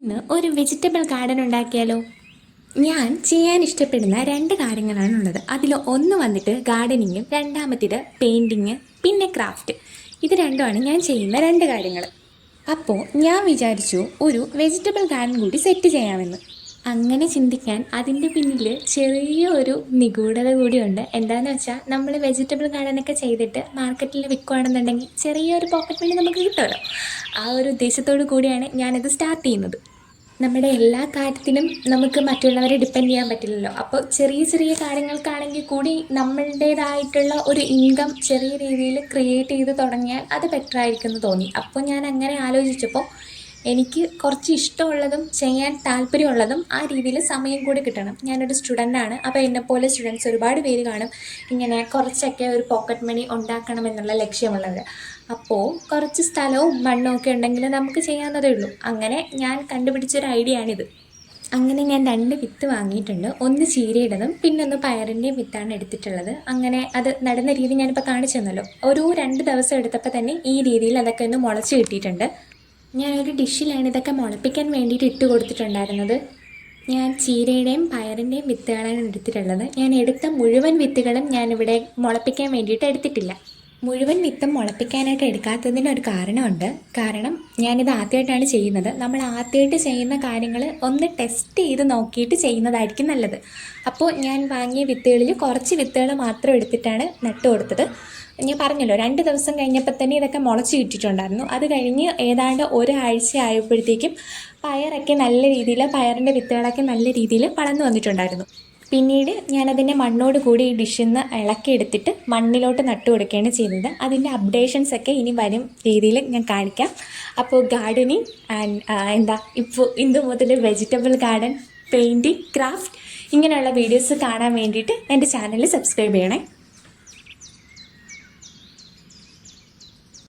ഇന്ന് ഒരു vegetable garden ഉണ്ടാക്കിയാലോ? ഞാൻ ചെയ്യാൻ ഇഷ്ടപ്പെടുന്ന രണ്ട് കാര്യങ്ങളാണുള്ളത്. അതിൽ ഒന്ന് വന്നിട്ട് ഗാർഡനിങ്ങും രണ്ടാമത്തേത് പെയിൻറ്റിങ് പിന്നെ ക്രാഫ്റ്റ്. ഇത് രണ്ടുമാണ് ഞാൻ ചെയ്യുന്ന രണ്ട് കാര്യങ്ങൾ. അപ്പോൾ ഞാൻ വിചാരിച്ചു ഒരു വെജിറ്റബിൾ ഗാർഡൻ കൂടി സെറ്റ് ചെയ്യാമെന്ന്. അങ്ങനെ ചിന്തിക്കാൻ അതിൻ്റെ പിന്നിൽ ചെറിയൊരു നിഗൂഢത കൂടിയുണ്ട്. എന്താണെന്ന് വെച്ചാൽ നമ്മൾ വെജിറ്റബിൾ ഗാർഡനൊക്കെ ചെയ്തിട്ട് മാർക്കറ്റിൽ വിൽക്കുകയാണെന്നുണ്ടെങ്കിൽ ചെറിയൊരു പോക്കറ്റ് മണി നമുക്ക് കിട്ടുമല്ലോ. ആ ഒരു ഉദ്ദേശത്തോടു കൂടിയാണ് ഞാനിത് സ്റ്റാർട്ട് ചെയ്യുന്നത്. നമ്മുടെ എല്ലാ കാര്യത്തിനും നമുക്ക് മറ്റുള്ളവരെ ഡിപ്പെൻഡ് ചെയ്യാൻ പറ്റില്ലല്ലോ. അപ്പോൾ ചെറിയ ചെറിയ കാര്യങ്ങൾക്കാണെങ്കിൽ കൂടി നമ്മളുടേതായിട്ടുള്ള ഒരു ഇൻകം ചെറിയ രീതിയിൽ ക്രിയേറ്റ് ചെയ്ത് തുടങ്ങിയാൽ അത് ബെറ്റർ ആയിരിക്കും എന്ന് തോന്നി. അപ്പോൾ ഞാൻ അങ്ങനെ ആലോചിച്ചപ്പോൾ എനിക്ക് കുറച്ച് ഇഷ്ടമുള്ളതും ചെയ്യാൻ താല്പര്യമുള്ളതും ആ രീതിയിൽ സമയം കൂടി കിട്ടണം. ഞാനൊരു സ്റ്റുഡൻ്റാണ്. അപ്പോൾ എന്നെപ്പോലെ സ്റ്റുഡൻസ് ഒരുപാട് പേര് കാണും ഇങ്ങനെ കുറച്ചൊക്കെ ഒരു പോക്കറ്റ് മണി ഉണ്ടാക്കണം എന്നുള്ള ലക്ഷ്യമുള്ളത്. അപ്പോൾ കുറച്ച് സ്ഥലവും മണ്ണും ഒക്കെ ഉണ്ടെങ്കിൽ നമുക്ക് ചെയ്യാവുന്നതേ ഉള്ളൂ. അങ്ങനെ ഞാൻ കണ്ടുപിടിച്ചൊരു ഐഡിയ ആണിത്. അങ്ങനെ ഞാൻ രണ്ട് വിത്ത് വാങ്ങിയിട്ടുണ്ട്. ഒന്ന് ചീരയുടേതും പിന്നെ ഒന്ന് പയറിൻ്റെയും വിത്താണ് എടുത്തിട്ടുള്ളത്. അങ്ങനെ അത് നടുന്ന രീതി ഞാനിപ്പോൾ കാണിച്ചു തന്നല്ലോ. ഒരു 2 ദിവസം എടുത്തപ്പോൾ തന്നെ ഈ രീതിയിൽ അതൊക്കെ ഒന്ന് മുളച്ച് കിട്ടിയിട്ടുണ്ട്. ഞാനൊരു ഡിഷിലാണ് ഇതൊക്കെ മുളപ്പിക്കാൻ വേണ്ടിയിട്ട് ഇട്ട് കൊടുത്തിട്ടുണ്ടായിരുന്നത്. ഞാൻ ചീരയുടെയും പയറിൻ്റെയും വിത്തുകളാണ് എടുത്തിട്ടുള്ളത്. ഞാൻ എടുത്ത മുഴുവൻ വിത്തുകളും ഞാനിവിടെ മുളപ്പിക്കാൻ വേണ്ടിയിട്ട് എടുത്തിട്ടില്ല. മുഴുവൻ വിത്തും മുളപ്പിക്കാനായിട്ട് എടുക്കാത്തതിനൊരു കാരണമുണ്ട്. കാരണം ഞാനിത് ആദ്യമായിട്ടാണ് ചെയ്യുന്നത്. നമ്മൾ ആദ്യമായിട്ട് ചെയ്യുന്ന കാര്യങ്ങൾ ഒന്ന് ടെസ്റ്റ് ചെയ്ത് നോക്കിയിട്ട് ചെയ്യുന്നതായിരിക്കും നല്ലത്. അപ്പോൾ ഞാൻ വാങ്ങിയ വിത്തുകളിൽ കുറച്ച് വിത്തുകൾ മാത്രം എടുത്തിട്ടാണ് നട്ടു കൊടുത്തത്. ഞാൻ പറഞ്ഞല്ലോ 2 ദിവസം കഴിഞ്ഞപ്പോൾ തന്നെ ഇതൊക്കെ മുളച്ച് കിട്ടിയിട്ടുണ്ടായിരുന്നു. അത് കഴിഞ്ഞ് ഏതാണ്ട് ഒരാഴ്ച ആയപ്പോഴത്തേക്കും പയറൊക്കെ നല്ല രീതിയിൽ പയറിൻ്റെ വിത്തുകളൊക്കെ നല്ല രീതിയിൽ വളർന്നു വന്നിട്ടുണ്ടായിരുന്നു. പിന്നീട് ഞാനതിൻ്റെ മണ്ണോട് കൂടി ഈ ഡിഷിൽ നിന്ന് ഇളക്കിയെടുത്തിട്ട് മണ്ണിലോട്ട് നട്ടു കൊടുക്കുകയാണ് ചെയ്യുന്നത്. അതിൻ്റെ അപ്ഡേഷൻസൊക്കെ ഇനി വരും രീതിയിൽ ഞാൻ കാണിക്കാം. അപ്പോൾ ഗാർഡനിങ് ആൻഡ് ഇപ്പോൾ ഇന്ന് മുതൽ വെജിറ്റബിൾ ഗാർഡൻ, പെയിൻറ്റിങ്, ക്രാഫ്റ്റ് ഇങ്ങനെയുള്ള വീഡിയോസ് കാണാൻ വേണ്ടിയിട്ട് എൻ്റെ ചാനൽ സബ്സ്ക്രൈബ് ചെയ്യണേ.